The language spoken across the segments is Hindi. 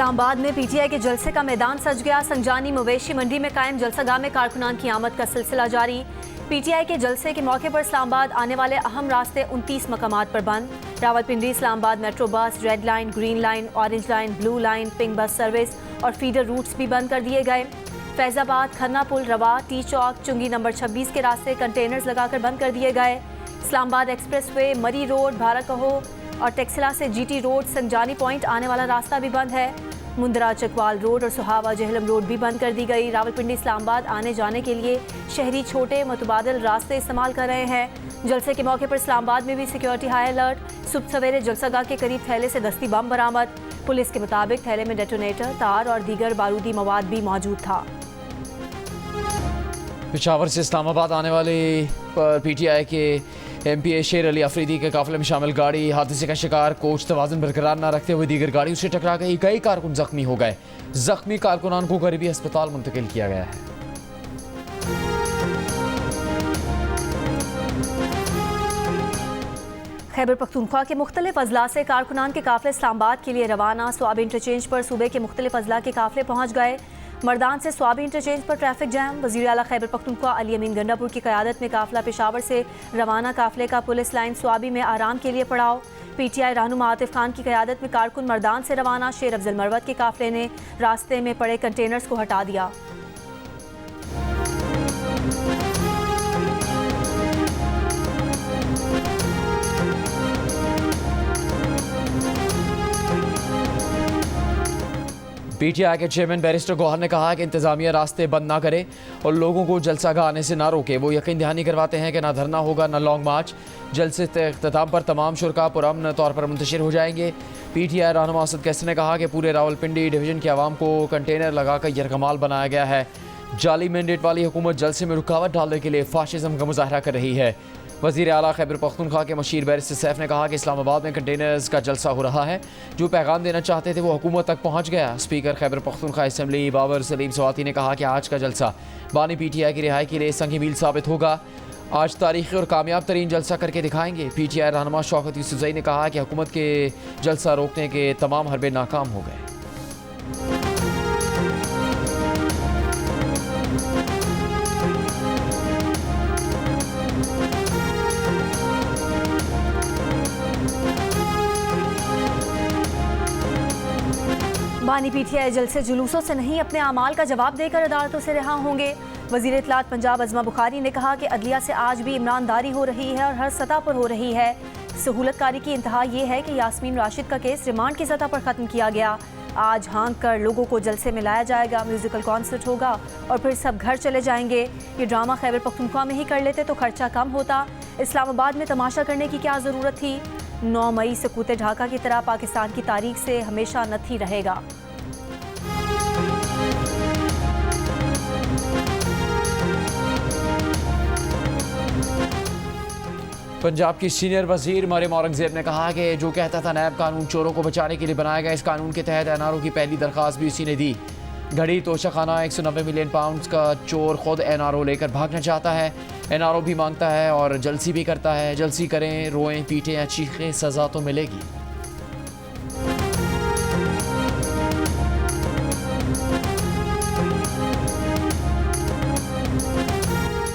इस्लामाबाद में पीटीआई के जलसे का मैदान सज गया। संजानी मवेशी मंडी में कायम जलसागाह में कारकुनान की आमद का सिलसिला जारी। पीटीआई के जलसे के मौके पर इस्लामाबाद आने वाले अहम रास्ते 29 मकामात पर बंद। Rawalpindi Islamabad metro bus, red line, green line, orange line, blue line, pink bus service और फीडर रूट्स भी बंद कर दिए गए। फैजाबाद, खन्ना पुल, रवा, टी चौक, चुंगी नंबर 26 के रास्ते कंटेनर्स लगाकर बंद कर दिए गए। इस्लामाबाद एक्सप्रेस वे, मरी रोड, भारकहो और टेक्सला से जीटी रोड, संजानी पॉइंट आने वाला रास्ता भी बंद है। मुंद्रा, चकवाल रोड और सुहावा जहलम रोड भी बंद कर दी गई। रावलपिंडी इस्लामाबाद आने जाने के लिए शहरी छोटे मुतबादिल रास्ते इस्तेमाल कर रहे हैं। जलसे के मौके पर इस्लामाबाद में भी सिक्योरिटी हाई अलर्ट। सुबह सवेरे जलसागाह के करीब थैले से दस्ती बम बरामद। पुलिस के मुताबिक थैले में डेटोनेटर, तार और दीगर बारूदी मवाद भी मौजूद था। पेशावर से इस्लामाबाद आने वाले पीटीआई के एमपीए शेर अली अफरीदी के काफिले में शामिल गाड़ी हादसे का शिकार। कोच तवाज़ुन बरकरार न रखते हुए दीगर गाड़ियों से टकरा गई। कई कारकुन जख्मी हो गए। जख्मी कारकुनान को करीबी अस्पताल मुंतकिल किया गया है। खैबर पख्तूनख्वा के मुख्तलिफ अजला से कारकुनान के काफिले इस्लामाबाद के लिए रवाना। स्वाबी इंटरचेंज पर सूबे के मुख्तलिफ अजला के काफिले पहुँच गए। मर्दान से स्वाबी इंटरचेंज पर ट्रैफिक जैम। वज़ीर आला खैबर पख्तूनख्वा अली अमीन गंडापुर की क़यादत में काफिला पेशावर से रवाना। काफिले का पुलिस लाइन स्वाबी में आराम के लिए पड़ाव। पीटीआई रहनुमा आतिफ खान की क़यादत में कारकुन मर्दान से रवाना। शेर अफजल मरवत के काफिले ने रास्ते में पड़े कंटेनर्स को हटा दिया। पीटीआई के चेयरमैन बैरिस्टर गौहर ने कहा कि इंतजामिया रास्ते बंद ना करे और लोगों को जलसागाह आने से ना रोके। वो यकीन दहानी करवाते हैं कि ना धरना होगा ना लॉन्ग मार्च। जलसे के अख्ताम पर तमाम शुरका पुरअमन तौर पर मुंतशिर हो जाएंगे। पीटीआई रहनुमा असद कैसर ने कहा कि पूरे रावलपिंडी डिवीजन के अवाम को कंटेनर लगाकर यरगमाल बनाया गया है। जाली मैंडेट वाली हुकूमत जलसे में रुकावट डालने के लिए फाशिज्म का मुजाहरा कर रही है। वज़ीर आला खैबर पख्तूनख्वा के मशीर बैरिस्टर सैफ ने कहा कि इस्लामाबाद में कंटेनर्स का जलसा हो रहा है। जो पैगाम देना चाहते थे वो हुकूमत तक पहुँच गया। स्पीकर खैबर पख्तूनख्वा असम्बली बाबर सलीम सवाती ने कहा कि आज का जलसा बानी पीटीआई की रिहाई के लिए संगी मील साबित होगा। आज तारीखी और कामयाब तरीन जलसा करके दिखाएंगे। पीटीआई रहनुमा शौकत यूसुफज़ई ने कहा कि हुकूमत के जलसा रोकने के तमाम हरबे नाकाम हो गए। बानी पीटीआई जलसे जुलूसों से नहीं अपने अमाल का जवाब देकर अदालतों से रिहा होंगे। वज़ीर इत्तलात पंजाब अज़मा बुखारी ने कहा कि अदलिया से आज भी इमरानदारी हो रही है और हर सतह पर हो रही है। सहूलतकारी की इंतहा ये है कि यास्मीन राशिद का केस रिमांड की सतह पर ख़त्म किया गया। आज हाँक कर लोगों को जलसे में लाया जाएगा, म्यूजिकल कॉन्सर्ट होगा और फिर सब घर चले जाएंगे। ये ड्रामा खैबर पख्तूनख्वा में ही कर लेते तो खर्चा कम होता। इस्लामाबाद में तमाशा करने की क्या ज़रूरत थी। 9 मई सकूत ढाका की तरह पाकिस्तान की तारीख से हमेशा नथी रहेगा। पंजाब की सीनियर वजीर मरियम औरंगजेब ने कहा कि जो कहता था नैब कानून चोरों को बचाने के लिए बनाया गया, इस कानून के तहत एनआरओ की पहली दरख्वास्त भी उसी ने दी। घड़ी तोशाखाना 190 मिलियन पाउंड का चोर खुद एनआरओ लेकर भागना चाहता है। एनआरओ भी मांगता है और जलसी भी करता है। जलसी करें, रोएं, पीटें या चीखें, सजा तो मिलेगी।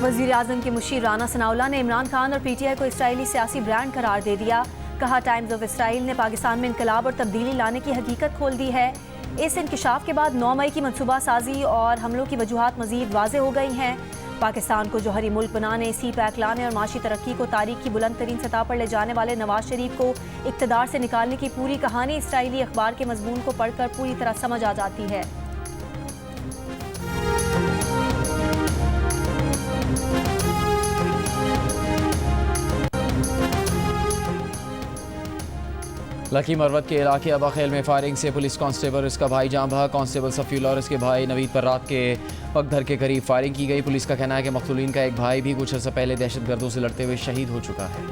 वज़ीर आज़म के मुशीर राना सनाउल्लाह ने इमरान खान और पीटीआई को इसराइली सियासी ब्रांड करार दे दिया। कहा टाइम्स ऑफ इसराइल ने पाकिस्तान में इनकलाब और तब्दीली लाने की हकीकत खोल दी है। इस इंकिशाफ के बाद 9 मई की मनसूबा साजी और हमलों की वजूहात मजीद वाज़े हो गई हैं। पाकिस्तान को जौहरी मुल्क बनाने, सी पैक लाने और माशी तरक्की को तारीख की बुलंद तरीन सतह पर ले जाने वाले नवाज शरीफ को इक़्तिदार से निकालने की पूरी कहानी इसराइली अखबार के मजमून को पढ़कर पूरी तरह समझ आ जाती है। लकी मरवत के इलाके अबाखेल में फायरिंग से पुलिस कांस्टेबल और इसका भाई जाँ बहा। कांस्टेबल सफ़ीउल्लाह और इसके भाई नवीद पर रात के पगधर के करीब फायरिंग की गई। पुलिस का कहना है कि मक़तूलीन का एक भाई भी कुछ अर्सा पहले दहशतगर्दों से लड़ते हुए शहीद हो चुका है।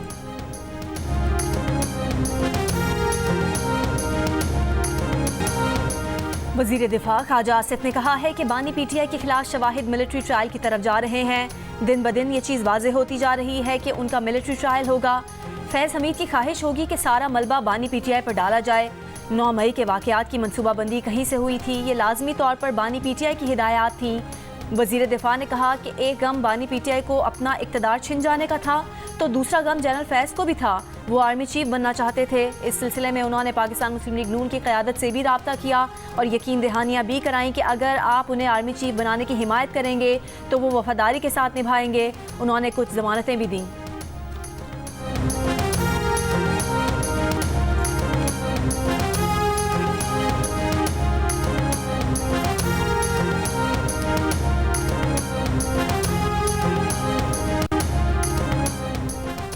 वज़ीर दिफा ख्वाजा आसिफ ने कहा है कि बानी पीटीआई के खिलाफ शवाहिद मिलिट्री ट्रायल की तरफ जा रहे हैं। दिन ब दिन ये चीज़ वाज़ेह होती जा रही है कि उनका मिलिट्री ट्रायल होगा। फैज़ हमीद की ख्वाहिश होगी कि सारा मलबा बानी पीटीआई पर डाला जाए। 9 मई के वाक़यात की मनसूबाबंदी कहीं से हुई थी, ये लाजमी तौर पर बानी पीटीआई की हिदायत थी। वज़ीर दिफा ने कहा कि एक गम बानी पीटीआई को अपना इक़्तिदार छिन जाने का था तो दूसरा गम जनरल फैज़ को भी था। वो आर्मी चीफ बनना चाहते थे। इस सिलसिले में उन्होंने पाकिस्तान मुस्लिम लीग नून की क़यादत से भी रब्ता किया और यकीन दहानियाँ भी कराईं कि अगर आप उन्हें आर्मी चीफ बनाने की हिमायत करेंगे तो वो वफादारी के साथ निभाएंगे। उन्होंने कुछ ज़मानतें भी दी।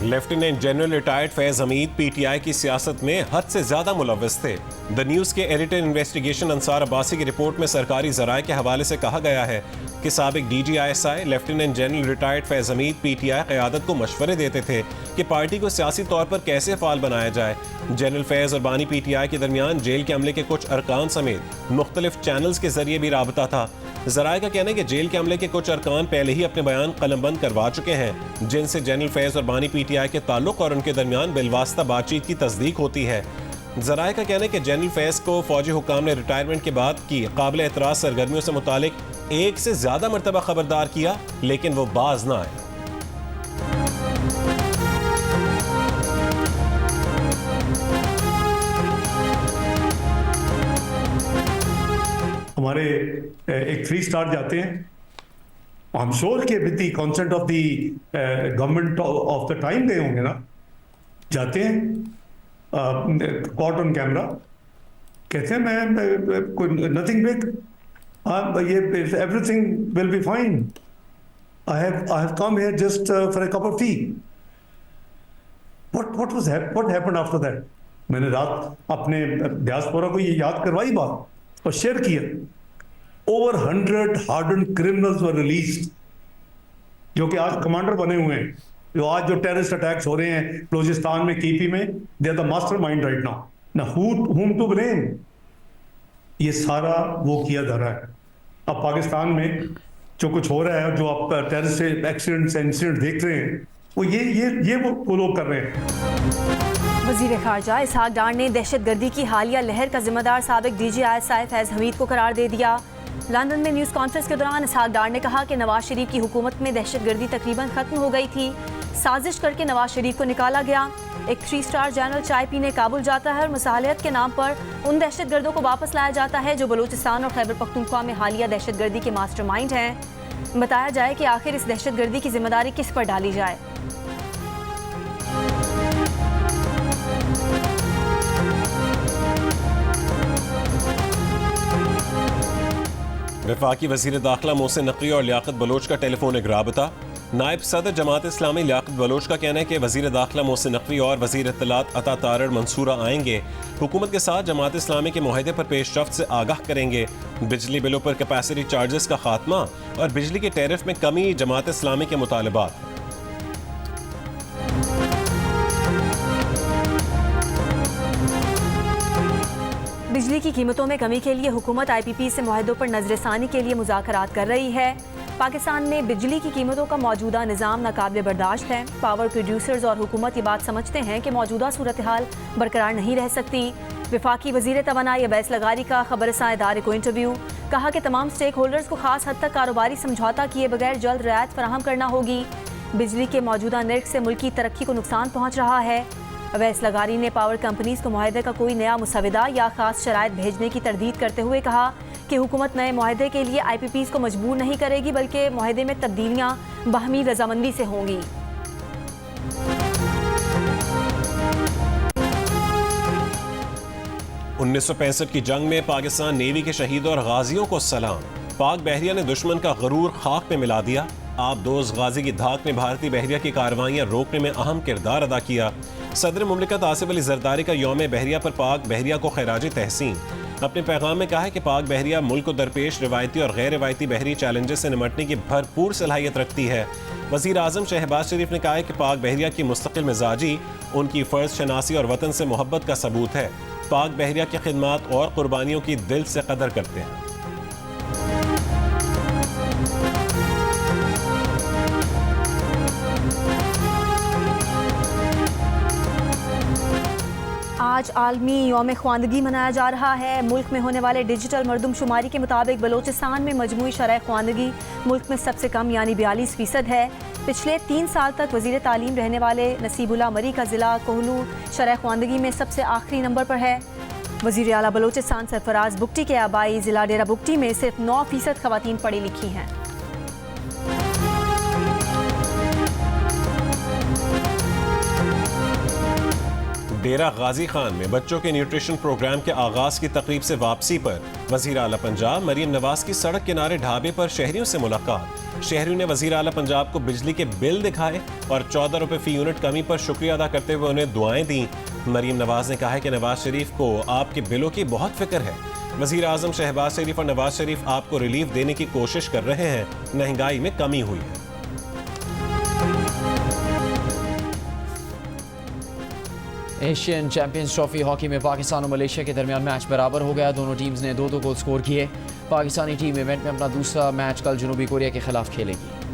Lieutenant general retired Faiz Hameed PTI की सियासत में हद से ज्यादा मुलव्वस थे। द न्यूज के एडिटर इन्वेस्टिगेशन अंसार अब्बासी की रिपोर्ट में सरकारी जराये के हवाले से कहा गया है कि साबिक DGISI lieutenant general retired Faiz Hameed PTI क़यादत को मशवरे देते थे कि पार्टी को सियासी तौर पर कैसे फाल बनाया जाए। जनरल फैज और बानी पीटीआई के दरमियान जेल के अमले के कुछ अरकान समेत मुख्तलिफ चैनल्स के जरिए भी राबता था। जराये का कहना है कि जेल के अमले के कुछ अरकान पहले ही अपने बयान कलमबंद करवा चुके हैं, जिनसे जनरल फैज और बानी पीटीआई के ताल्लुक और उनके दरमियान बिलवास्ता बातचीत की तस्दीक होती है। जराये का कहना है कि जनरल फैज को फौजी हुक्काम ने रिटायरमेंट के बाद की काबिल एतराज़ सरगर्मियों से मुतालिक एक से ज्यादा मरतबा खबरदार किया, लेकिन वो बाज ना आए। हमारे एक 3 स्टार जाते हैं, आई एम श्योर कि with the consent of the government of the time गए होंगे ना, जाते हैं कॉट ऑन कैमरा, कहते हैं मैं कोई नथिंग बिग, ये everything will be fine, I have come here just for a cup of T. What happened after that? मैंने रात अपने डियास्पोरा को ये याद करवाई बात और शेयर किया। ओवर 100 हार्डन्ड क्रिमिनल्स वर रिलीज्ड, जो कि आज कमांडर बने हुए हैं, जो आज जो टेररिस्ट अटैक्स हो रहे हैं बलूचिस्तान में, केपी में, they are the mastermind right now. ना whom to blame? ये सारा वो किया जा रहा है। अब पाकिस्तान में जो कुछ हो रहा है, जो आप टेररिस्ट इंसिडेंट देख रहे हैं, वो ये वो लोग कर रहे हैं। वज़ीर ख़ारजा इसहाक डार ने दहशतगर्दी की हालिया लहर का जिम्मेदार साबिक DGISI फैज़ हमीद को करार दे दिया। लंदन में न्यूज़ कॉन्फ्रेंस के दौरान इसहाक डार ने कहा कि नवाज शरीफ की हुकूमत में दहशतगर्दी तकरीबन ख़त्म हो गई थी। साजिश करके नवाज शरीफ को निकाला गया। एक 3 स्टार जनरल चाय पीने काबुल जाता है और मसालियत के नाम पर उन दहशतगर्दों को वापस लाया जाता है जो बलूचिस्तान और खैबर पख्तूनख्वा में हालिया दहशतगर्दी के मास्टरमाइंड हैं। बताया जाए कि आखिर इस दहशतगर्दी की जिम्मेदारी किस पर डाली जाए। वफाकी वज़ीर दाखिला मोहसिन नकवी और लियाकत बलोच का टेलीफोनिक राबता। नायब सदर जमात इस्लामी लियाकत बलोच का कहना है कि वज़ीर दाखिला मोहसिन नकवी और वज़ीर इत्तलात अता तारड़ मंसूरा आएंगे, हुकूमत के साथ जमात इस्लामी के मुआहदे पर पेशरफ्त से आगाह करेंगे। बिजली बिलों पर कैपेसिटी चार्जेस का खात्मा और बिजली के टैरिफ में कमी जमात इस्लामी के मुतालबात। बिजली की कीमतों में कमी के लिए हुकूमत IPP से मुआहदों पर नजरसानी के लिए मुज़ाकरात कर रही है। पाकिस्तान में बिजली की कीमतों का मौजूदा निज़ाम नाकाबिल बर्दाश्त है। पावर प्रोड्यूसर्स और हुकूमत ये बात समझते हैं कि मौजूदा सूरत हाल बरकरार नहीं रह सकती। वफाकी वज़ीर तवानाई अवैस लगारी का खबरसां इदारे को इंटरव्यू, कहा कि तमाम स्टेक होल्डर्स को खास हद तक कारोबारी समझौता किए बगैर जल्द रियायत फराहम करना होगी। बिजली के मौजूदा निर्ख से मुल्क की तरक्की को नुकसान पहुँच रहा है। अवैस लगारी ने पावर कंपनीज को मुआहदे का कोई नया मुसविदा या खास शराइत भेजने की तरदीद करते हुए कहा कि हुकूमत नए मुआहदे के लिए IPPs को मजबूर नहीं करेगी, बल्कि मुआहदे में तब्दीलियां बाहमी रजामंदी से होंगी। $1965 की जंग में पाकिस्तान नेवी के शहीदों और गाजियों को सलाम। पाक बहरिया ने दुश्मन का गरूर खाक में मिला दिया। आप दोस्त गाजी की धाक ने भारतीय बहरिया की कार्रवाइयाँ रोकने में अहम किरदार अदा किया। सदर मुमलिकत आसिफ अली जरदारी का यौम बहरिया पर पाक बहरिया को खैराज तहसीन। अपने पैगाम में कहा है कि पाक बहरिया मुल्क को दरपेश रिवायती और गैर रिवायती बहरी चैलेंजेस से निमटने की भरपूर सलाहियत रखती है। वज़ीर आज़म शहबाज शरीफ ने कहा है कि पाक बहरिया की मुस्तकिल मिजाजी उनकी फ़र्ज शनासी और वतन से मोहब्बत का सबूत है। पाक बहरिया की खिदमात और कुर्बानियों की दिल से कदर करते हैं। आज आलमी यौम ख्वानदगी मनाया जा रहा है। मुल्क में होने वाले डिजिटल मरदमशुमारी के मुताबिक बलोचिस्तान में मजमूई शरह ख्वानदगी मुल्क में सबसे कम यानी 42% है। पिछले 3 साल तक वज़ीर तालीम रहने वाले नसीबुल्लाह मरी का ज़िला कोहलू शरह ख्वानदगी में सबसे आखिरी नंबर पर है। वज़ीर आला बलोचिस्तान सरफराज बुगटी के आबाई ज़िला डेरा बुगटी में सिर्फ 9% ख़वातीन पढ़ी लिखी हैं। डेरा गाजी खान में बच्चों के न्यूट्रिशन प्रोग्राम के आगाज की तकरीब से वापसी पर वज़ीर आला पंजाब मरीम नवाज की सड़क किनारे ढाबे पर शहरियों से मुलाकात। शहरियों ने वज़ीर आला पंजाब को बिजली के बिल दिखाए और 14 रुपए फी यूनिट कमी पर शुक्रिया अदा करते हुए उन्हें दुआएं दी। मरीम नवाज ने कहा है कि नवाज शरीफ को आपके बिलों की बहुत फिक्र है। वज़ीर आज़म शहबाज शरीफ और नवाज शरीफ आपको रिलीफ देने की कोशिश कर रहे हैं। महंगाई में कमी हुई है। एशियन चैंपियंस ट्रॉफी हॉकी में पाकिस्तान और मलेशिया के दरमियान मैच बराबर हो गया। दोनों टीम्स ने 2-2 गोल स्कोर किए। पाकिस्तानी टीम इवेंट में अपना दूसरा मैच कल जनूबी कोरिया के खिलाफ खेलेगी।